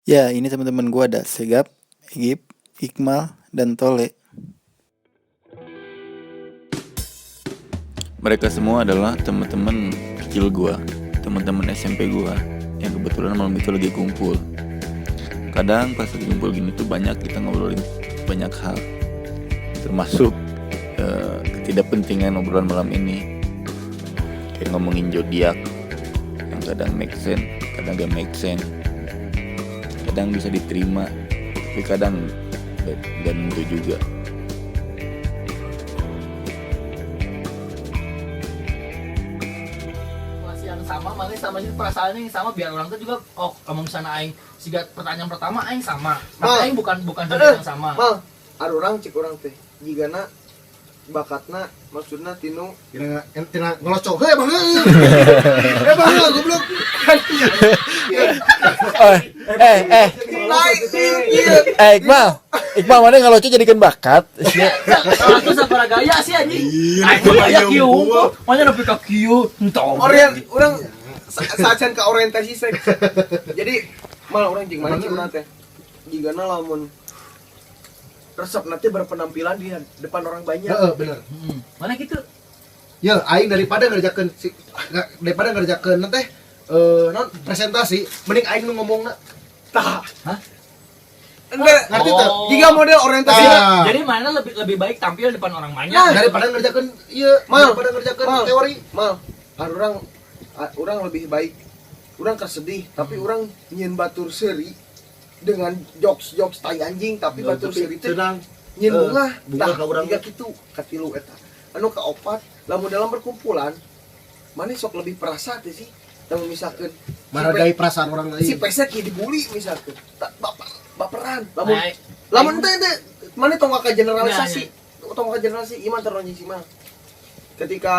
Ya, ini teman-teman gue ada Segap, Egip, Iqmal, dan Tole. Mereka semua adalah teman-teman kecil gue, teman-teman SMP gue, yang kebetulan malam itu lagi kumpul. Kadang pas lagi kumpul gini tuh banyak kita ngobrolin banyak hal, termasuk ketidakpentingan obrolan malam ini. Kayak ngomongin zodiak, yang kadang make sense, kadang gak make sense. Kadang bisa diterima, tapi kadang gak tentu juga. Masih yang sama, malah sama ini perasaannya yang sama biar orang tuh juga ngomong sana aing. Siga pertanyaan pertama aing sama. Tapi aing bukan jodoh yang sama. Mal, ada orang cek orang teh. Jigana bakatna maksudna tinu tina ngelocok heh bang bang goblok Iqbal mana ngelucu jadikan bakat. Kalau tuh sabaraha gaya sih anjing. Aing gaya kieu kok. Mana nepi ka kieu. Entong. orang sajen ke orientasi seks. Jadi mal orang jeung mana cek urang teh. Jigana lamun resep nanti berpenampilan di depan orang banyak. heeh bener Mana gitu? ya aing daripada ngerjakeun nanti non presentasi mending aing nu ngomongna Tah. Hah? Enggak, ngerti tuh jika model orientasi. Ah. Jadi mana lebih baik tampil depan orang banyak. daripada ngerjakeun ieu daripada ngerjakeun teori Mal, orang lebih baik. Orang kesedih, tapi orang nyin batur seri dengan jokes tai anjing, tapi batur seri teh senang nyin bunga ka urang tiga kitu katilu eta anu kaopat lamun dalam perkumpulan mana sok lebih perasa teh sih lamun misalkan maragai perasaan orang si lain pesek ya dibully misalkan baperan Baik. lamun teh mana tong ka generalisasi iman terus si mah ketika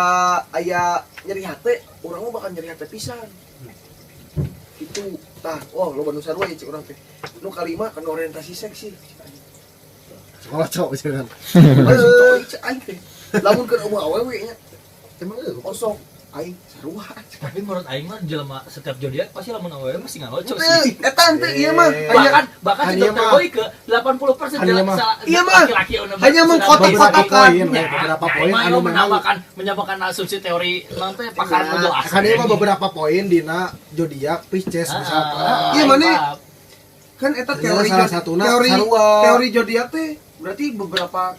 aya nyeri hate urang mah bakal nyeri hate pisan itu tah lo bandung sarua ya cik urang teh nu kalima kan orientasi seksi ngelocok misalkan aing teh lamun keur umur awewe nya emang kosong aing sarua Tapi menurut aing mah jelema setiap zodiak pasti lamun awewe mesti ngalocok sih. eta teh ieu mah Bahkan si hanya dokter mah- boy ke 80% hanya mah- iya mah, laki-laki hanya mengkotak-kotakan. beberapa poin anu memang menambahkan asumsi teori nanti pakar menjelaskan. kan ieu mah beberapa poin dina zodiak Pisces misalkan Iya, mana? Kan eta Ternyata teori salah satuna teori sarua. teori zodiak teh berarti beberapa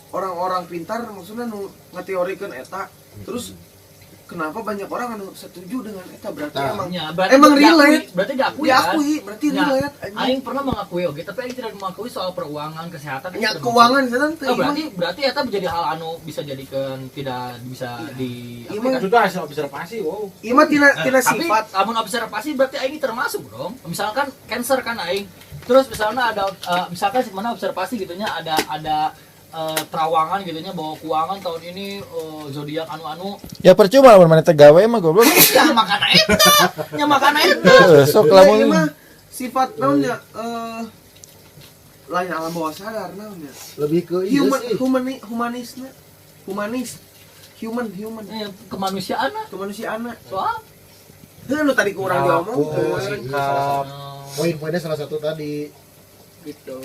orang-orang pintar maksudnya nu ngateorikeun eta terus kenapa banyak orang anu setuju dengan eta berarti Nah. emang relate. Berarti diakui berarti Ya, relate anjing. aing pernah mengakui oke, tapi aing tidak mengakui soal pereuangan, kesehatan. Nya keuangan setan teh. Berarti eta menjadi hal anu bisa jadikan tidak bisa di Iya mah Sudah hasil observasi, wow. ieu mah tina tapi sifat. lamun observasi berarti aing ini termasuk dong. Misalkan cancer kan aing. Terus misalnya ada misalkan mana observasi gitunya ada terawangan gitunya bahwa keuangan tahun ini zodiak anu-anu Ya percuma lamun mana teh gawe mah goblok. ya makana eta. Sok Ieu lamun mah sifat naonnya lain alam bawah sadar naonnya. lebih ke ieu sih human Kemanusiaan lah. kemanusiaan Soal nu tadi kurang diomong Sikap. poin-poinnya salah satu tadi gitu.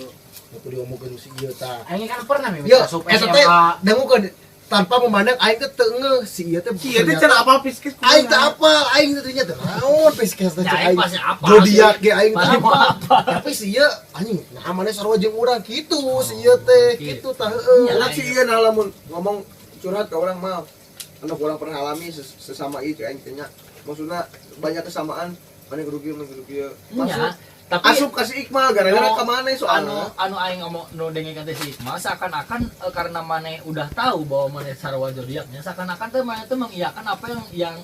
aku diomongkeun si ieu tah Aing kan pernah Yo, masuk eta teh SMA. dangukeun tanpa memandang aing teh teu ngeuh si ieu teh. Ieu teh cenah apal Pisces Aing teh apa? Aing teh nya teh naon Pisces teh Ya, cek aing aing. pasti apa Zodiak sih? ge aing teh Pasti apa? apa. Tapi si ieu anjing nah maneh sarua jeung urang kitu si ieu teh Iya. kitu tah heueuh. Iya. Enak sih ieu nah lamun ngomong curhat ke orang mah anu orang pernah alami sesama ieu aing teh nya. Maksudna banyak kesamaan mana gerugi Nya, tapi asup kasih Iqmal gara-gara No, ka maneh soalna anu aing ngomong nu dengeng kata si Iqmal seakan-akan karena maneh udah tahu bahwa maneh sarwa zodiaknya seakan-akan teh maneh teh mengiyakan apa yang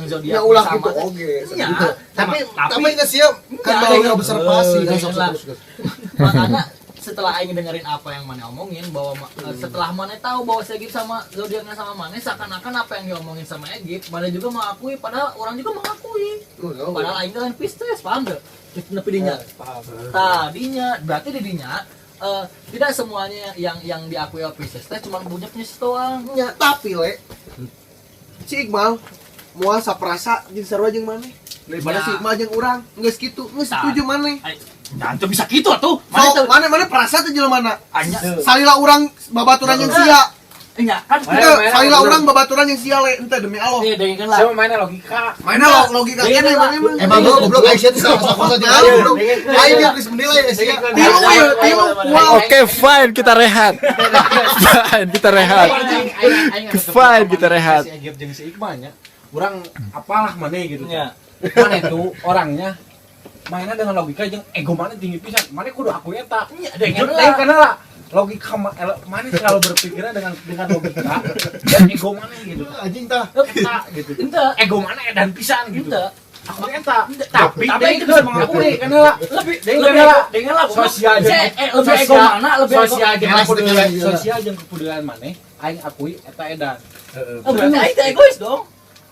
zodiak ya ulah sama gitu teh. oge Iya, Tapi geus ieu kan Enggak, baru aing- observasi kan Iya, sok lah. terus geus. makanya setelah aing dengerin apa yang maneh omongin bahwa setelah maneh tahu bahwa Segip sama zodiaknya sama maneh seakan-akan apa yang diomongin sama Egip maneh juga mengakui padahal orang juga mengakui padahal aing kan Pisces paham gak? Nepi dinya tadinya berarti di dinya tidak semuanya yang diakui oleh Pisces teh cuma punya Pisces doang. nya tapi le si Iqmal moal saprasa jeung sarua jeung maneh. Daripada Ya. si Ima jeung urang, geus kitu, geus setuju maneh. Jangan tuh bisa gitu atuh. So, mana perasa teh jelema na. Anya. Salila urang babaturan jeung sia. Nya kan Teu, salila urang babaturan jeung sia le, ente demi Allah. iya dengan lah. Sama mainnya logika. Mainnya logika kene mana mah. Emang goblok aing sia teh salah saja goblok. Aing geus geus menilai sia. Tilu we, tilu. Wow. Oke, fine, kita rehat. Fine, kita rehat. Fine, kita rehat. Si Egip jeung si Iqbal nya. Urang apalah maneh gitu. Ya. Maneh tuh orangnya mainnya dengan logika jeung ego maneh tinggi pisan. Maneh kudu aku eta. Nya Dengan karena lah logika maneh selalu berpikiran dengan logika dan ego maneh gitu. Anjing tah. Eta gitu. Ente, Ego maneh edan pisan gitu. ente. Aku eta. Tapi Tapi dia itu itu bisa mengakui karena lah Lebih dengan lah sosial lebih ego mana? Lebih ego. sosial jeung Jelas, kepedulian jelas. sosial jeung kepedulian maneh aing akui eta edan. Berarti itu egois dong.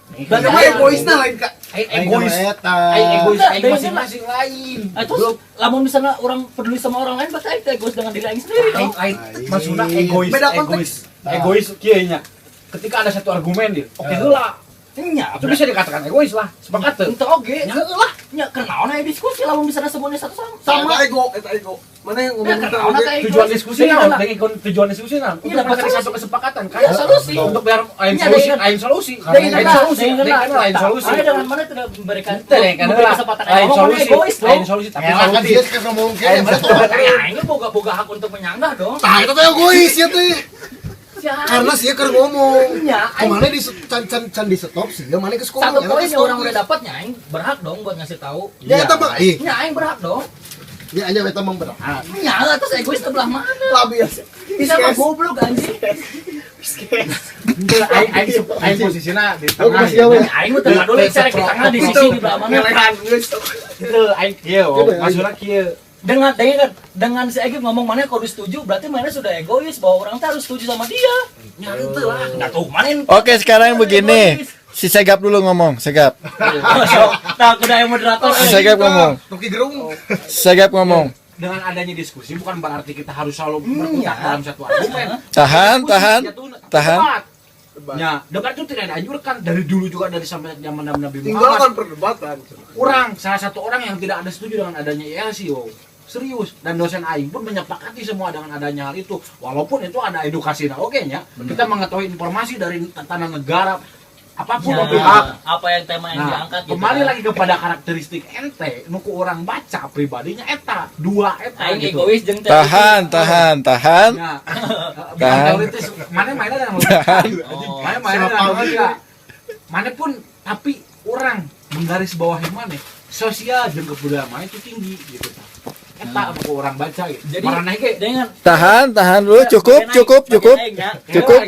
Dan mah egoisna lain ka. Aing Aing egois. eta. Aing egois Enggak, aing dengan masing-masing lain. Terus lamun misalnya orang peduli sama orang lain berarti itu egois dengan diri aing sendiri dong. Aing maksudna egois. Beda konteks. Egois kieu nya. Ketika ada satu argumen dia, oke heula. Nya, Itu bisa dikatakan egois lah. Sepakat teu? Ente oge, lah. Nya kenaon aya diskusi lamun bisa sebutnya satu sama. Sama ego, eta ego. Mana yang ngomong Ya, kita karena oge. teh Tujuan diskusi Dengan naon? lah. Dengan tujuan diskusi naon? Iya, Untuk dapat mencari solusi. satu kesepakatan kan? Ya, solusi. Untuk biar aing Iya, solusi, dengan- aing solusi. Dengan Aing lah, solusi, dengan dengan lah. aing solusi. Ada dengan mana tidak memberikan Dengan memberi lah. kesempatan Aing ngomong solusi, egois dong. aing solusi tapi Elah kan solusi. dia sekarang ngomong kene. Aing boga hak untuk menyanggah dong. Tah eta teh egois ya teh. Siapa? Karena sih keur ngomong. Ya, aing- Kemana di can di stop sih, mana ke sekolah. satu poin yang orang udah dapatnya aing berhak dong buat ngasih tahu. Ya eta mah ih. Nya aing berhak dong. Ya aja eta mah berat. Nya lah terus egois sebelah mana? Labias. Bisa mah goblok anjing. Aing posisinya di Aku tengah. kasih ya, we. Aing mah tengah dulu cari ke tengah di sisi di belah mana. Ngelehan geus. Itu aing kieu, maksudna kieu. Dengan si Egip ngomong mana kalau setuju berarti mana sudah egois bahwa orang tuh harus setuju sama dia. Ya itu lah. Enggak tahu mana. Oke, sekarang begini. Si Segap dulu ngomong, Segap. Nah, udah yang moderator. Segap ngomong. Toki gerung. Segap ngomong. Dengan adanya diskusi bukan berarti kita harus selalu berkutat dalam satu argumen. Tahan, tahan. Tahan. Ya, debat itu tidak dianjurkan dari dulu juga dari sampai zaman Nabi Tinggalkan Muhammad. perdebatan. Salah satu orang yang tidak ada setuju dengan adanya ILC, wow. Serius. Dan dosen aing pun menyepakati semua dengan adanya hal itu. Walaupun itu ada edukasi oke nya. Kita mengetahui informasi dari tanah negara apapun pihak. Apa yang tema yang Nah, diangkat gitu kembali kan. lagi kepada karakteristik ente, nuku orang baca pribadinya eta, dua eta Aing gitu. egois jeung Tahan, tahan, tahan. Ya. Tahan. Teoritis, mana mainnya dengan logika. Oh. Mana mainnya dengan logika. Mana pun tapi orang menggaris bawahi mana sosial jeung kebudayaan mana itu tinggi gitu. Eta aku orang baca gitu. Jadi Marana ge dengan Tahan, tahan dulu. Cukup, cukup, cukup. Cukup.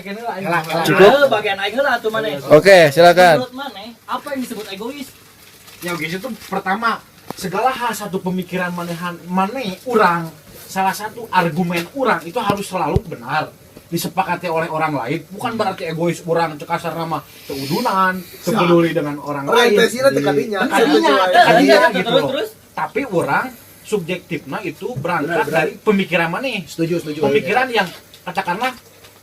Cukup. Bagian aing heula atuh mana. Oke, silakan. Menurut mana apa yang disebut egois? Ya guys itu pertama segala hal satu pemikiran maneh orang salah satu argumen orang itu harus selalu benar disepakati oleh orang lain bukan berarti egois orang cekasar nama keudunan peduli dengan orang lain Orientasinya tekadinya. Tadinya gitu terus loh. terus. Tapi orang subjektifnya itu berangkat dari pemikiran maneh Setuju, setuju. pemikiran yang katakanlah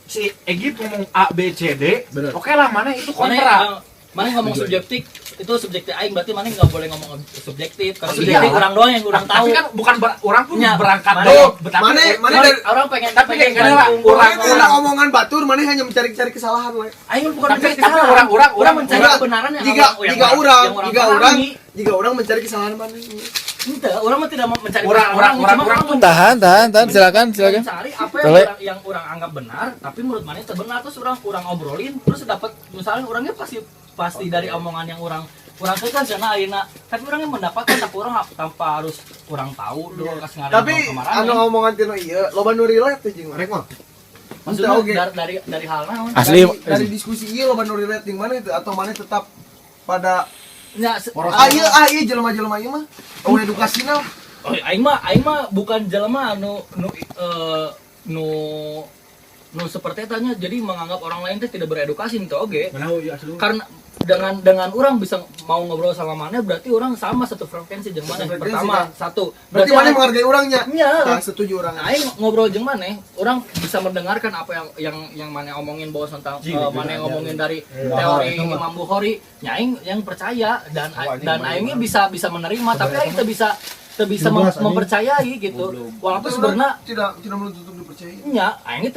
si Egip ngomong A B C D Bener. oke lah mana itu kontra Mana ngomong subjektif itu subjektif aing berarti mana nggak boleh ngomong subjektif karena Iya. subjektif orang doang yang kurang tahu. tapi kan bukan orang pun Ya, berangkat mana- dari mana dari orang pengen tapi kayak gini lah, bantu orang- Orang omongan batur mana hanya mencari-cari kesalahan we. aing bukan Tapi- mencari tapi kesalahan. orang mencari Enggak, kebenaran yang jika orang pahami. jika orang mencari kesalahan mana. Ente, orang mah tidak mau mencari Orang- kesalahan, orang cuma tuh Tahan, tahan, tahan. Silakan, silakan. mencari apa Boleh. yang orang anggap benar tapi menurut mana itu benar terus orang obrolin terus dapat misalnya orangnya pasti dari omongan yang orang tuh kan sana ayeuna tapi orangnya mendapatkan tapi orang tanpa harus orang tahu dulu kasih ngaran Tapi kemarin anu omongan tina ieu loba nu relate teh jeung Rek mah. maksudnya oke. dari hal naon Asli. dari diskusi ieu loba nu relate jeung mana itu atau mana tetap pada nya ieu jelema-jelema ieu mah eueuh edukasina. aing mah bukan jelema nu seperti tanya jadi menganggap orang lain itu tidak beredukasi itu oke karena dengan orang bisa mau ngobrol sama mana berarti orang sama satu frekuensi jeung mana. Satu frekuensi, Pertama, kan? satu. Berarti mana menghargai orangnya? Iya. Nah, setuju orang. Nah, aing ngobrol jeung maneh, orang bisa mendengarkan apa yang maneh omongin bahwa tentang maneh ngomongin dari teori Imam Bukhari. Nya aing yang percaya dan aingnya bisa menerima, tapi aing teu bisa mempercayai gitu. Walaupun sebenarnya tidak menuntut untuk dipercaya. nya aingnya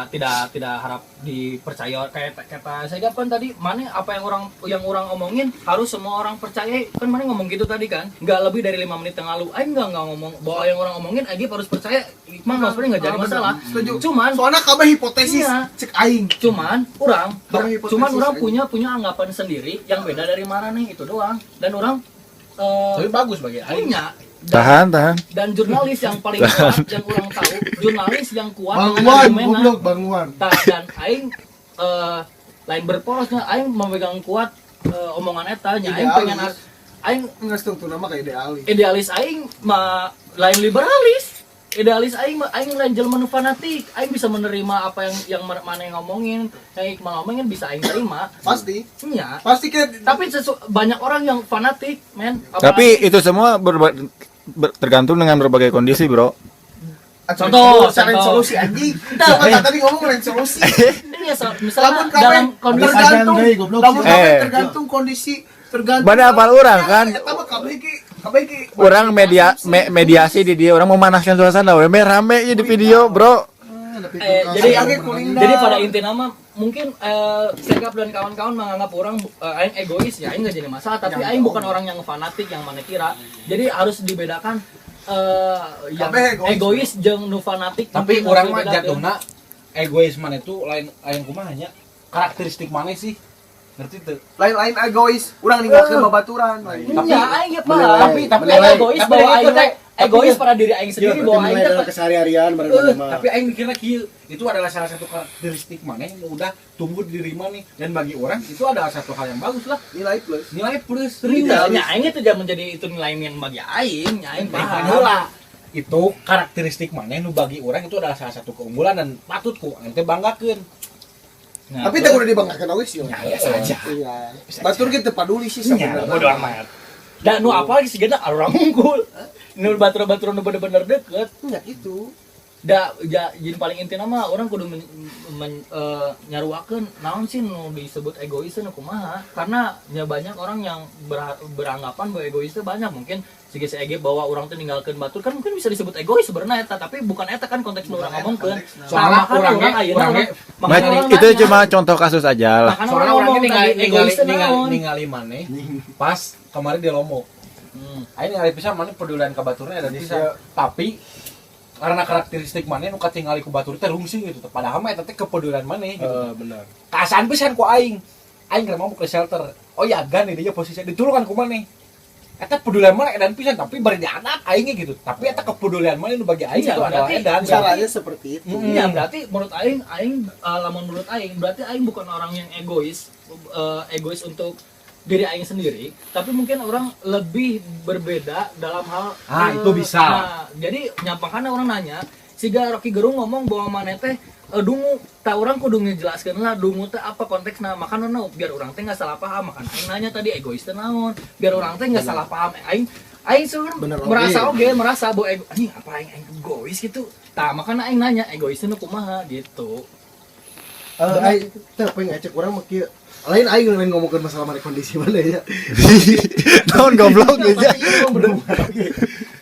tidak harap dipercaya kayak kata saya kan tadi, mana apa yang orang omongin harus semua orang percaya. Kan mana ngomong gitu tadi kan, nggak lebih dari 5 menit yang lalu aing nggak ngomong bahwa yang orang omongin aing harus percaya. Iqbal sebenarnya nggak jadi masalah. Setuju. Cuman Soalnya kabeh hipotesis iya. cek aing. cuman orang Hipotesis punya anggapan sendiri yang beda dari mana nih, itu doang. Dan orang Tapi bagus bagi aing. punya Tahan. dan jurnalis yang paling kuat yang orang tahu, jurnalis yang kuat Bang dengan Wan, argumennya. goblok Bang Wan. Dan aing lain berporosnya aing memegang kuat omongan eta nya aing pengen aing Enggak setuju nama kayak idealis. idealis aing mah lain liberalis. Idealis aing lain jelema nu fanatik. Aing bisa menerima apa yang mana yang ngomongin, yang Iqbal ngomongin bisa aing terima. Pasti. Iya. Pasti kayak Tapi banyak orang yang fanatik, men. Tapi itu semua tergantung dengan berbagai kondisi, bro. Contoh. cari solusi anjing. Coba tadi ngomong lain solusi. ini ya misalnya Lamun dalam kondisi tergantung, Deui, goblok. lamun kabeh Eh. tergantung kondisi, tergantung. Mana apal orang kan? Eta mah kabeh ki Orang mediasi di dia, orang memanaskan suasana, rame ya di video, bro. jadi pada inti nama mungkin Segap dan kawan-kawan menganggap orang aing egois ya, aing nggak jadi masalah, tapi aing bukan orang yang fanatik yang mana kira. Jadi harus dibedakan yang egois jeung nu fanatik. Tapi mungkin orang harus mah dibedakan. jatuhna egois mana itu lain kumaha nya. Karakteristik mana sih? Ngerti tuh? lain egois, urang ninggalkeun babaturan. Tapi aing ya paham. tapi aing egois tapi bahwa itu aing teh egois pada diri aing sendiri bahwa aing teh keseharian tapi aing mikirnya kieu, itu adalah salah satu karakteristik mana yang udah tumbuh di diri mana, dan bagi orang itu adalah satu hal yang bagus lah, Nilai plus. nilai plus. nya aing itu jangan menjadi itu nilai yang bagi aing, nya aing paham. Paham. Itu karakteristik mana yang bagi orang itu adalah salah satu keunggulan dan patut ku ente banggakeun. Nah, Tapi teh udah dibanggakeun oge sih. Ya, biasa aja. Iya. Batur kita peduli sih Ya, sebenarnya. bodo amat. dan nu apa lagi sih gana orang unggul. Nu batu-batu nu bener-bener deket. Ya itu. Jadi paling inti nama orang kudu nyaruakeun naon sih nu disebut egois nu kumaha, karena ya banyak orang yang beranggapan bahwa egois itu banyak. Mungkin si Ege bahwa orang tuh ninggalkeun batur kan mungkin bisa disebut egois sebenarnya eta, tapi bukan eta kan konteks nu urang ngomongkeun. Soalnya orangnya Itu cuma contoh kasus aja lah. soalnya orangnya egois naon. ningali maneh pas kemarin di Lombok. Aing ningali pisan maneh pedulian ka baturna ada pisan. Tapi karena karakteristik maneh nu katingali ku batur teh rungsing gitu. Padahal mah eta teh kepedulian maneh gitu. Benar. Kasaan pisan ku aing. Aing keur mau ke shelter. Oh ya gan dia posisi ditulungan ku maneh. Eta pedulian maneh edan pisan, tapi bari dianak aingnya gitu. Tapi eta kepedulian maneh nu bagi aing Iya, itu adalah berarti edan. Caranya seperti itu. Iya, berarti menurut aing lamun menurut aing berarti aing bukan orang yang egois untuk diri aing sendiri, tapi mungkin orang lebih berbeda dalam hal Itu bisa. Nah, jadi nyampangkan orang nanya, siga Rocky Gerung ngomong bahwa maneh teh dungu, tak orang kudu ngejelaskeun lah dungu teh apa konteksna, makan biar orang teh nggak salah paham. Makan aing nanya tadi egois teh naon, biar orang teh nggak salah paham. Aing sebenarnya merasa bahwa anjing apa aing egois gitu. Tah makanya aing nanya egois teh kumaha gitu. Aing teh pengen ngecek orang mah kieu. Lain aing ngomongkeun masalah mana kondisi mana ya. Tahun goblok aja.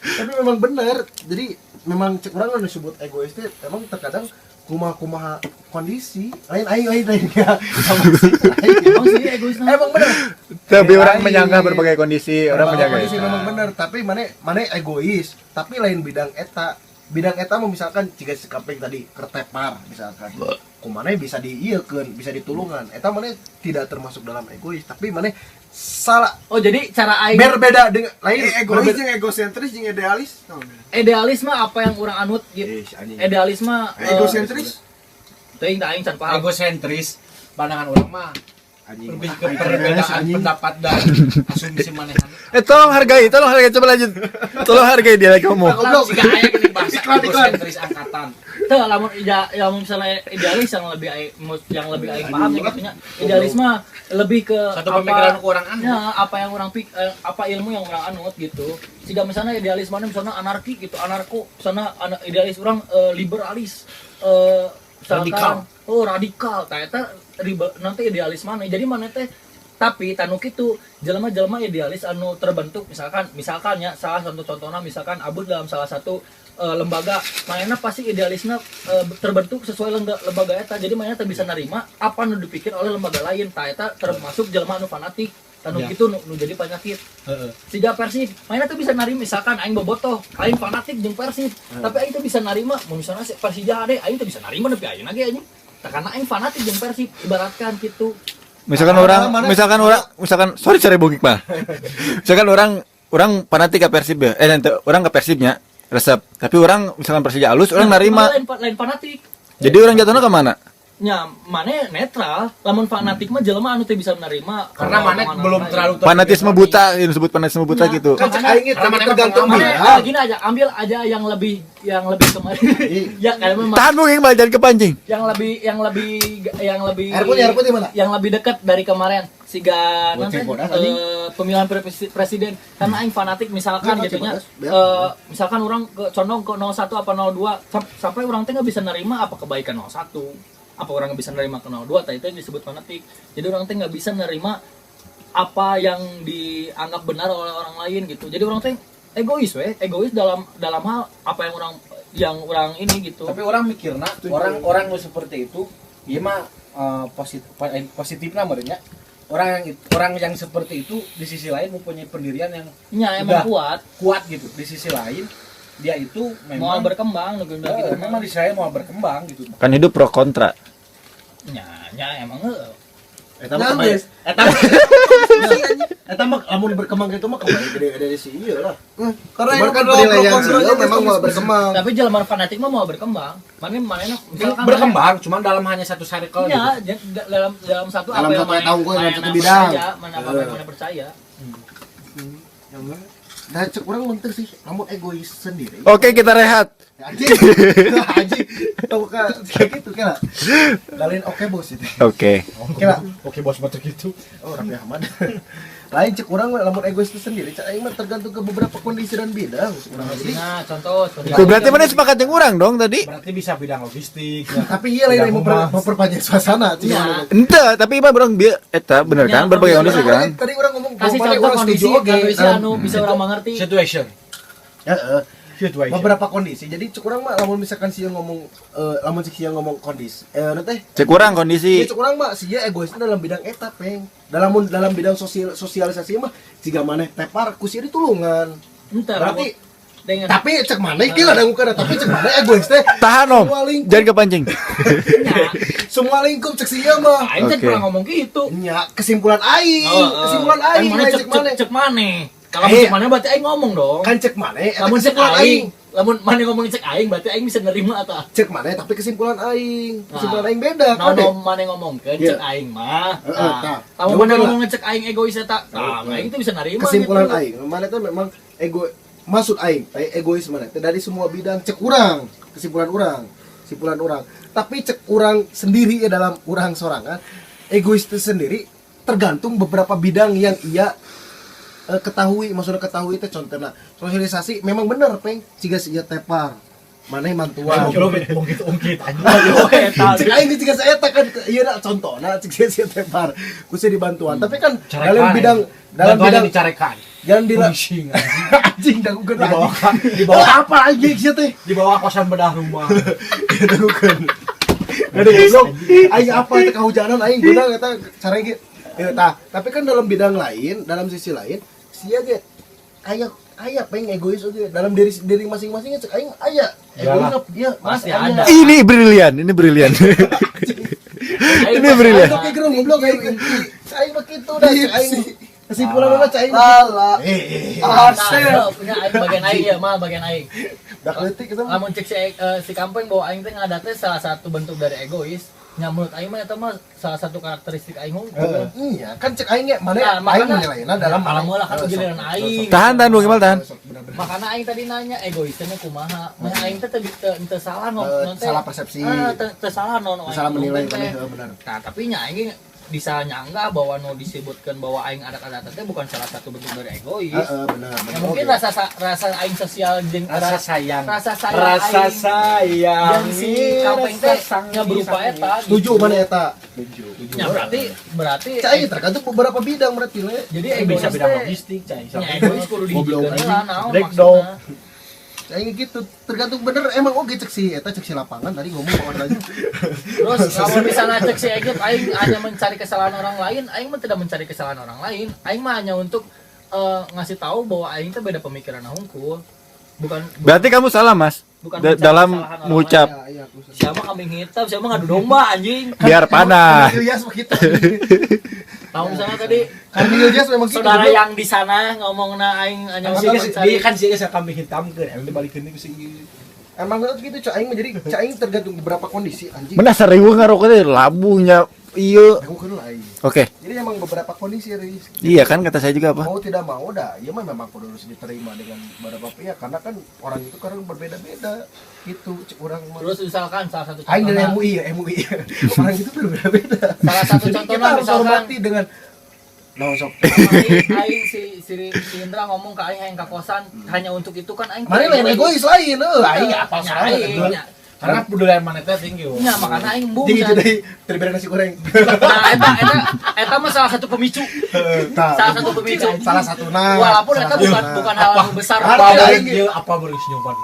Tapi memang benar. Jadi memang cek orang nu disebut egois teh emang terkadang kumaha kondisi. Lain ya. Emang sih egois naon? Emang bener. Tapi orang menyangka berbagai kondisi, orang menyangka. Kondisi memang benar, tapi mana egois, tapi lain bidang eta. Bidang eta misalkan jika sekapeng tadi kertepar misalkan. Kumana bisa diieukeun, bisa ditulungan. Eta mana tidak termasuk dalam egois, tapi mana salah. Oh jadi cara aing Berbeda dengan lain Egois jeung egosentris jeung idealis. idealisme apa yang orang anut gitu. Idealisme Egosentris teuing da aing can paham. Egosentris pandangan orang mah lebih ke perbedaan pendapat dan asumsi manehan. Tolong hargai, coba lanjut. Tolong hargai dia lagi ngomong. Goblok jika aya gini bahasa egosentris angkatan. Tuh, lamun misalnya idealis yang lebih aing paham ya gitunya. Idealisme lebih ke Satu pemikiran ku orang anut. Ya, apa yang orang apa ilmu yang orang anut gitu. Sehingga misalnya idealisme misalnya anarki gitu, anarko, misalnya idealis orang liberalis Radikal. Radikal. Eta nanti idealis mana? Jadi mana teh tapi tanu kitu jelema-jelema idealis anu terbentuk misalkan ya salah satu contohnya misalkan Abud dalam salah satu lembaga mainnya pasti idealisnya terbentuk sesuai lembaga eta jadi mainnya bisa nerima apa nu dipikir oleh lembaga lain ta eta termasuk jelema anu fanatik tanu Ya. kitu nu jadi penyakit siga Persib mainnya tuh bisa nerima misalkan aing bobotoh aing fanatik jeung Persib tapi aing tuh bisa nerima mun misalnya Persija ade aing tuh bisa nerima nepi ayeuna ge anjing karena aing fanatik jeung Persib ibaratkan gitu. Misalkan sorry bongik mah. Misalkan orang fanatik ke Persib ya. Nanti orang ke Persibnya resep. Tapi orang misalkan Persija halus, orang narima. Lain fanatik. Jadi orang jatuhnya ke mana? Nya, mana netral. Lamun fanatik mah jelema anu teu bisa menerima Karena mana belum terlalu Fanatisme buta, yang disebut fanatisme buta Nah, gitu. Kan cek aing itu tergantung Mana bidang. gini aja, ambil aja yang lebih kemarin. Ya kayak memang Tahan bongik mah jangan kepancing. yang lebih Air putih mana? yang lebih dekat dari kemarin siga Buat nanti cek bodas, anjing. pemilihan presiden karena aing fanatik misalkan Iya, gitunya cek bodas, misalkan orang condong ke 01 apa 02 sampai orang teh nggak bisa nerima apa kebaikan 01 apa orang nggak bisa nerima ke 02 tadi itu yang disebut fanatik jadi orang teh nggak bisa nerima apa yang dianggap benar oleh orang lain gitu jadi orang teh egois dalam hal apa yang orang ini gitu. Tapi orang mikirna orang nu seperti itu ieu mah positifna meureunnya. Orang yang seperti itu di sisi lain mempunyai pendirian yang Emang kuat gitu. Di sisi lain dia itu mau memang berkembang gitu. memang di saya mau berkembang gitu. Kan hidup pro kontra. Emang Eta mah eta mah lamun berkembang itu mah kembali dari si ieu lah. Karena Cuman yang kan kedua penilaian si ieu memang mau berkembang. tapi jelema fanatik mah mau berkembang. Mana misalkan Berkembang cuman dalam hanya satu circle gitu. ya dalam satu Dalam apa satu yang tahun gua dalam mana satu bidang. percaya, mana apa yang mana percaya. Nah, cek orang mentir sih, namun egois sendiri. Oke, kita rehat. Anjing, anjing, tahu kayak gitu kira. Dalin oke bos itu. Oke. Kira, Oke bos macam gitu. oh Raffi Ahmad. Lain cek orang namun egois itu sendiri, cek aing mah tergantung ke beberapa kondisi dan bidang. Kurang lebih. Nah, contoh Tuh berarti mana sepakat yang orang dong tadi? Berarti bisa bidang logistik. Ya. Tapi iya lain memperpanjang suasana. Cik. Iya. Ente, tapi mah orang dia eta bener kan Ya, berbagai bisa. kondisi kan? Tadi orang ngomong kasih bahwa contoh orang kondisi setuju, oke. anu bisa orang mengerti. Situation. Situation. Beberapa kondisi. Jadi cek orang mah lamun misalkan sih ngomong lamun sih ngomong kondisi. Nanti Cek kurang kondisi. cek orang mah sih egoisnya dalam bidang eta peng. Dalam bidang sosialisasi mah jika maneh tepar ku sieun tulungan. Entar Berarti dengan tapi cek maneh kieu ada ngukana tapi cek maneh egois teh. Tahan om, Semua lingkup. jangan kepancing. Semua lingkup cek sia mah. aing teh Oke. pernah ngomong gitu. Nya kesimpulan aing, kesimpulan Kan aing mana lain cek maneh. cek mana? Kalau Eh. cek mana berarti aing ngomong dong. Kan cek maneh eta Lamun cek kesimpulan aing, lamun mana ngomongin cek aing berarti aing bisa nerima atau Cek maneh tapi kesimpulan aing. Kesimpulan Nah. aing beda nah kan. mana ngomongkeun Iya. cek aing mah. tah. Lamun Ya mana udah. ngomongin cek aing egois eta, nah aing itu bisa nerima. Kesimpulan gitu. aing mana itu memang maksud aing egois mana teh dari semua bidang cek urang kesimpulan urang tapi cek urang sendiri ya dalam urang sorangan egois itu sendiri tergantung beberapa bidang yang ia ketahui maksudnya ketahui itu contohnya sosialisasi memang bener peng siga sia tepar maneh mantuan Belum gitu ungkit aja. Oke, eta. cek aing jika saya kan iya nah contohnya cek sia tepar kusi dibantuan tapi kan Carekan, dalam bidang dalam bantuannya bidang dicarekan. jangan di Pusing anjing dagukeun di bawah apa anjing sia teh di bawah kosan bedah rumah. dagukeun ada goblok aing apa teh kahujanan aing guna eta cara ge ya tah tapi kan dalam bidang lain dalam sisi lain sia ge aya peng egois oge dalam diri masing-masing cek aing aya egois ya Pasti aya. ada. Ini brilian. Aing Ini pasti brilian. ada. Oke gerung goblok aing aing mah kitu dah cek aing kesimpulan mah cek aing Lala. Nah, punya aing bagian aing ya mah bagian aing. dak leutik eta mah Lamun cek si kampung bahwa aing teh ngadate salah satu bentuk dari egois. nya menurut aing mah eta mah salah satu karakteristik aing hungkul. Iya, kan cek aing ge mana Nah, aing makanya- menilainya dalam malam lah kan giliran aing. Tahan Bung Imal tahan. Makanya aing tadi nanya egoisnya kumaha. Mah aing teh teu salah Salah persepsi. teu salah Salah menilai teh. kan benar. Nah, tapi nya aing bisa nyangga bahwa disebutkan bahwa aing adat-adat teh bukan salah satu bentuk dari egois. Benar. Ya, mungkin rasa aing sosial jeung Rasa sayang. rasa sayang aing sayang yang si kapeng teh nya berupa eta. Setuju mana eta? Ya berarti Cek aing tergantung beberapa bidang berarti le. jadi Bisa egois bidang teh logistik, cai. nya egois kudu Goblok dijikeun anjing. lah naon Breakdown. maksudna. Cek aing gitu tergantung bener emang oge cek si eta cek si lapangan tadi ngomong orang aja. Terus kalau misalnya cek si Egypt aing hanya mencari kesalahan orang lain, aing mah tidak mencari kesalahan orang lain. Aing mah hanya untuk ngasih tahu bahwa aing teh beda pemikiran hungkul. Bukan Berarti kamu salah Mas bukan Da- mencari dalam kesalahan orang mengucap. lain. Iya, aku salah. Siapa kambing hitam, siapa ngadu domba anjing. Biar panas. Ilyas mah gitu. Tahu misalnya tadi Kan Ilyas memang gitu. saudara goblok. yang di sana ngomongna aing hanya Kan untuk mencari sih geus kambing hitam ke, emang dibalikin ke sini. Emang gitu cek aing mah jadi cek aing tergantung beberapa kondisi anjing. Mana seribu ngarokok teh labuhnya. Iya. Aku kan lain. Oke. Jadi emang beberapa kondisi Riz. Iya kan kata saya juga apa? Mau tidak mau dah, ya mah memang kudu harus diterima dengan beberapa pihak karena kan orang itu kan berbeda-beda gitu cek orang mah. terus misalkan salah satu Aing dari contohnya MUI ya, MUI. Orang itu berbeda-beda. salah satu Jadi contohnya kita harus misalkan hormati dengan no sok. aing si Indra ngomong ke aing yang ke kosan hanya untuk itu kan aing Mana lain egois lain, aing apa nya salah aing gitu. nya. Karena pedulian mana teh tinggi. Nya makanya aing bung Jadi kan. jadi terbiar nasi goreng. Nah, eta mah salah satu pemicu. Salah satu pemicu. Salah satu nah. Walaupun eta bukan hal yang besar. Apa Aing- aing? Apa baru nyoban.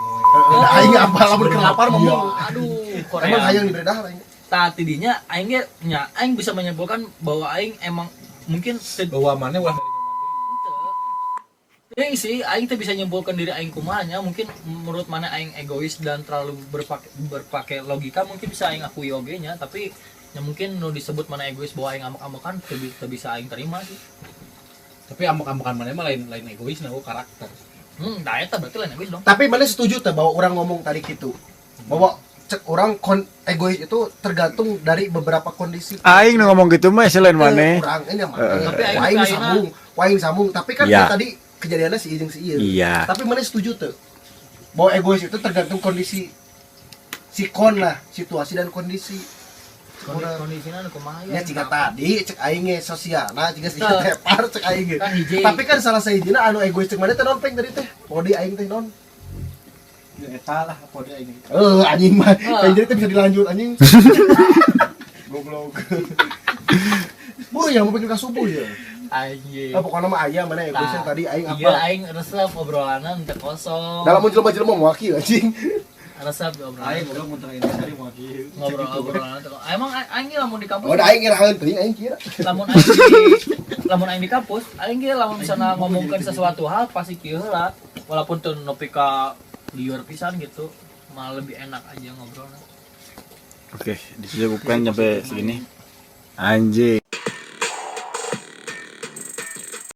Aing apa lamun keur lapar mah mau. Aduh, Emang Korea. hayang diberi dahar aing. Tah tidinya aing ge nya aing bisa menyimpulkan bahwa aing emang mungkin Bahwa mana ulah ini sih aing teh bisa nyimpulkan diri aing kumanya mungkin menurut mana aing egois dan terlalu berpakai logika mungkin bisa aing akui oge nya tapi ya mungkin nu disebut mana egois bahwa aing amak-amakan teu bisa aing terima sih. tapi ambak-ambakan mana mah lain egois nah karakter. Nah eta berarti lain egois dong. Tapi mana setuju teh bahwa orang ngomong tadi gitu. Bahwa cek orang egois itu tergantung dari beberapa kondisi. Aing nu ngomong gitu mah selain mana? Orang ini yang Tapi aing waing kayakna- sambung, tapi kan Iya. kayak tadi kejadiannya si Ijeng si Ieu. Iya. Tapi mana setuju tuh bahwa egois itu tergantung kondisi sikon lah, situasi dan kondisi. Kondisinya nu kumaha Ya jika tadi cek aing ge sosial, nah jika si Tuh. tepar cek aing ge. Kan hiji. Tapi kan salah sahijina anu egois cek mana teh non peng tadi teh. Podi aing teh non. Eta lah kode ini. Anjing mah. Ah. Kayak jadi teh bisa dilanjut anjing. Goblok. Buru ya mau bikin subuh ya. anjing. Ah pokoknya mah aya mana egoisnya tadi aing Iya apa? aing resep obrolanna teu kosong. Dalam muncul jelema mau wakil anjing. resep obrolan. Aing udah muntah ini dari mau kieu. Ngobrol-ngobrol teh. Emang aing ge lamun di kampus. Oh, da aing ngirahan teuing aing kira. Lamun aing di kampus, aing ge lamun misalnya ngomongkeun sesuatu hal pasti kieu heula. Walaupun teu nepi ka lieur pisan gitu, malah lebih enak aja ngobrolnya. Oke, disebutkan sampai segini. Anjing.